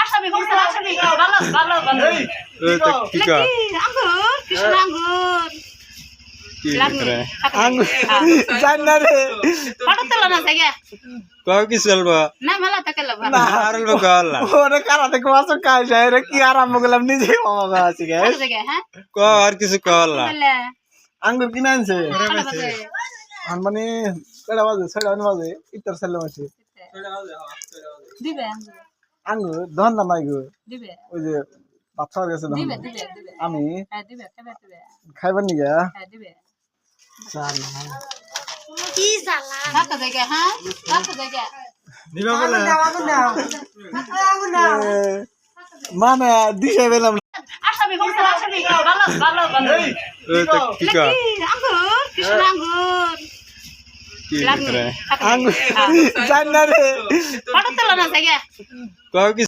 আসামি বলছে আসামি ভালো ভালো ভালো কি কর আঙ্গুর কৃষ্ণ আঙ্গুর আঙ্গুর জান না রে ফটো তোলা না জায়গা কও কি চলবো না মেলা তাকে লাগবে না আরল কল্লা ওরে কারা থেকে মাছ খাই যায় রে কি আরাম গেলাম নিজে মামা আছে গাইস জায়গা হ্যাঁ ক আর কিছু কল্লা বলে আঙ্গুর কিনা আনছে ভালো আর মানে কয়টা বাজে 6টা বাজে ইত্তর সালে মাসে দিবে আঙ্গুর দহন না নাই গো দিবে ওই যে ভাত খাওয়া গেছে দিবে দহন দিবে দিবে আমি হ্যাঁ দিবে দিবে খাইবার নি গা হ্যাঁ দিবে চাল কি জালা কাকা জায়গা হ্যাঁ কাকা জায়গা দিবা বলে মানে দিশে পেলাম আসামি বলছে আসামি ভালো ভালো ভালো কি কর আঙ্গুর কৃষ্ণ আঙ্গুর আঙ্গুর জান না রে ফটো তোলা না জায়গা কও কি